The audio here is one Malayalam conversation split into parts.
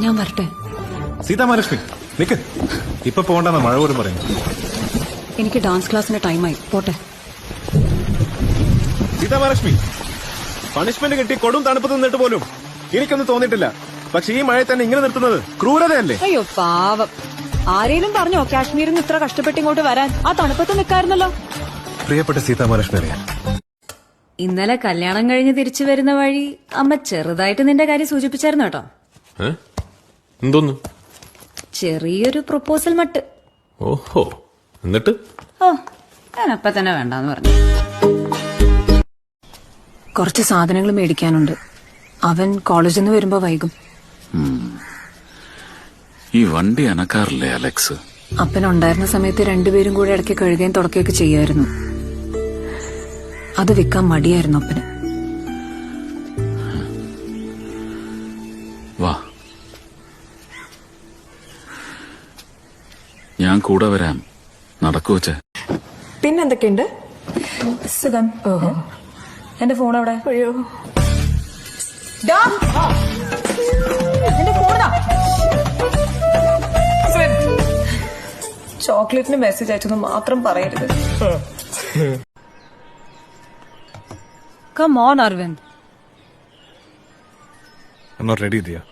ഞാൻ വരട്ടെ. സീതാമഹാലക്ഷ്മി നിക്ക്, ഇപ്പൊ പോകണ്ടെന്ന മഴ പോലും പറയുന്നു. എനിക്ക് ഡാൻസ് ക്ലാസ്സിന് ടൈമായി, പോട്ടെ. സീതാമഹാലക്ഷ്മി, പണിഷ്മെന്റ് കിട്ടി കൊടും തണുപ്പത്ത് നിന്നിട്ട് പോലും എനിക്കൊന്നും തോന്നിയിട്ടില്ല. പക്ഷെ ഈ മഴയിൽ തന്നെ ഇങ്ങനെ നിർത്തുന്നത് ക്രൂരതയല്ലേ? അയ്യോ പാവം, ആരേലും പറഞ്ഞോ കാശ്മീരിൽ നിന്ന് ഇത്ര കഷ്ടപ്പെട്ട് ഇങ്ങോട്ട് വരാൻ? ആ തണുപ്പത്ത് നിൽക്കായിരുന്നല്ലോ. പ്രിയപ്പെട്ട സീതാമഹാലക്ഷ്മി, അറിയാം ഇന്നലെ കല്യാണം കഴിഞ്ഞ് തിരിച്ചു വരുന്ന വഴി അമ്മ ചെറുതായിട്ട് നിന്റെ കാര്യം സൂചിപ്പിച്ചായിരുന്നു കേട്ടോ. എന്തോന്നു? ചെറിയൊരു പ്രൊപ്പോസൽ മട്ട്. ഓഹോ, എന്നിട്ട്? ഓ, ഞാനപ്പ തന്നെ വേണ്ടാന്ന് പറഞ്ഞു. കുറച്ച് സാധനങ്ങൾ മേടിക്കാനുണ്ട്. അവൻ കോളേജിൽ നിന്ന് വരുമ്പോ വൈകും. ഈ വണ്ടി അനക്കാറില്ലേ അലക്സ്? അപ്പനുണ്ടായിരുന്ന സമയത്ത് രണ്ടുപേരും കൂടെ ഇടയ്ക്ക് കഴുകുകയും തുടക്കുകയൊക്കെ ചെയ്യായിരുന്നു. അത് വിൽക്കാൻ മടിയായിരുന്നു അപ്പന്. വാ, ഞാൻ കൂടെ വരാം. നടക്കുവച്ചേ. പിന്നെന്തൊക്കെയുണ്ട്? സുഖം. ഓഹോ, എന്റെ ഫോൺ അവിടെ. അയ്യോ, ചോക്ലേറ്റിന് മെസ്സേജ് അയച്ചെന്ന് മാത്രം പറയരുത്. Come on, Arvind. I'm not ready, Diya.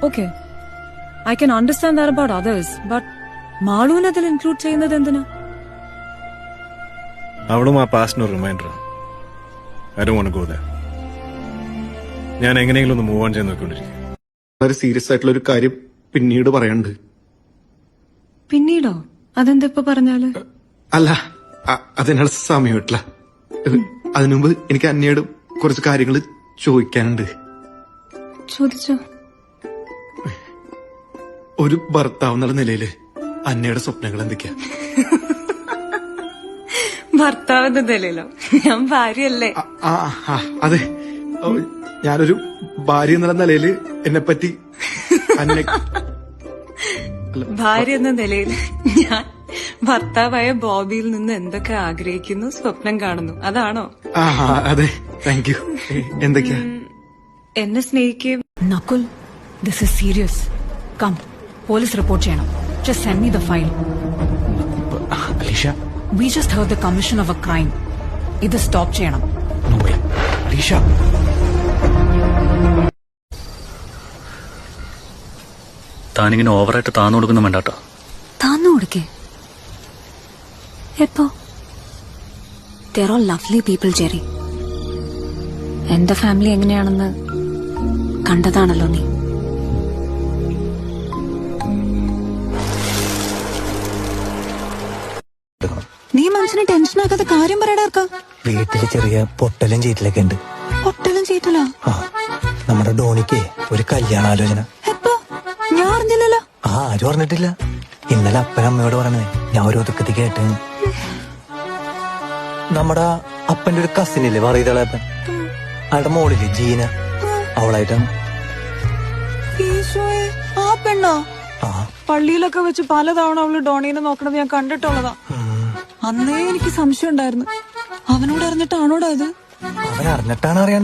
Okay, I can understand that about others, but മാളുവിനെ അതിൽ ഇൻക്ലൂഡ് ചെയ്യുന്നത് എന്തിനാ? അവളും ആ പാസ്റ്റിന് ഒരു reminder. I don't want to go there. ഞാൻ എങ്ങനെയെങ്കിലും ഒന്ന് മൂവ് ഓൺ ചെയ്യാൻ നോക്കിക്കൊണ്ടിരിക്കും. വളരെ സീരിയസ് ആയിട്ടുള്ള ഒരു കാര്യം പിന്നീട് പറയാനുണ്ട്. പിന്നീടോ? അതെന്താ ഇപ്പൊ പറഞ്ഞാല്? അല്ല, അതിനുള്ള സമയം കിട്ടില്ല. അതിനുമുമ്പ് എനിക്ക് അന്നയോട് കുറച്ച് കാര്യങ്ങൾ ചോദിക്കാനുണ്ട്. ചോദിച്ചോ. ഒരു ഭർത്താവ് എന്നുള്ള നിലയില് അന്നയുടെ സ്വപ്നങ്ങൾ എന്തൊക്കെയാ? ഭർത്താവിന്റെ നിലയിലോ? ഞാൻ ഭാര്യയല്ലേ? അതെ, ഞാനൊരു ഭാര്യ എന്നുള്ള നിലയില് എന്നെ പറ്റി ഭാര്യ എന്ന നിലയിൽ ഞാൻ ഭർത്താവായ ബോബിയിൽ നിന്ന് എന്തൊക്കെ ആഗ്രഹിക്കുന്നു, സ്വപ്നം കാണുന്നു, അതാണോ? അതെ, താങ്ക് യു. എന്തൊക്കെയാ? എന്നെ സ്നേഹിക്കുകയും. Nakul, this is serious. Come, police report ചെയ്യണം. Just send me the file. Alisha, we just heard the commission of a crime. ഇത് സ്റ്റോപ്പ് ചെയ്യണം. അലീഷ, താനിങ്ങനെ ഓവറായിട്ട് താന്നു കൊടുക്കുന്ന വേണ്ടാട്ടോ. താന്നു കൊടുക്കേ? എപ്പോ? They're all lovely people, Jerry. എന്റെ ഫാമിലി എങ്ങനെയാണെന്ന് കണ്ടതാണല്ലോ നീ. നീ മനസ്സിന് ടെൻഷൻ ആക്കാത്ത കാര്യം പറയടാർക്ക. വീട്ടില് ചെറിയ പൊട്ടലും ചീറ്റലൊക്കെ ഉണ്ട്. പൊട്ടലും ചീറ്റലോ? നമ്മുടെ ഡോണിക്ക് ഒരു കല്യാണാലോചന. എപ്പോ? ഞാൻ അറിഞ്ഞില്ലല്ലോ. ആരും പറഞ്ഞിട്ടില്ല. ഇന്നലെ അപ്പനമ്മയോട് പറഞ്ഞേ, ഞാൻ ഒരു ഒതുക്കത്തി കേട്ട്. നമ്മുടെ അപ്പന്റെ ഒരു കസിനില്ലേ പറയതളപ്പൻ, അയാളുടെ മോളില്ലേ ജീന, അവളായിട്ടാണ്. ആ പെണ്ണോ? ആ, പള്ളിയിലൊക്കെ വെച്ച് പലതവണ അവള് ഡോണീനെ നോക്കണത് ഞാൻ കണ്ടിട്ടുള്ളതാ. അന്നേ എനിക്ക് സംശയം ഉണ്ടായിരുന്നു. അവനോട് അറിഞ്ഞിട്ടാണോടാ ഇത്? അവൻ അറിഞ്ഞിട്ടാണ് അറിയാൻ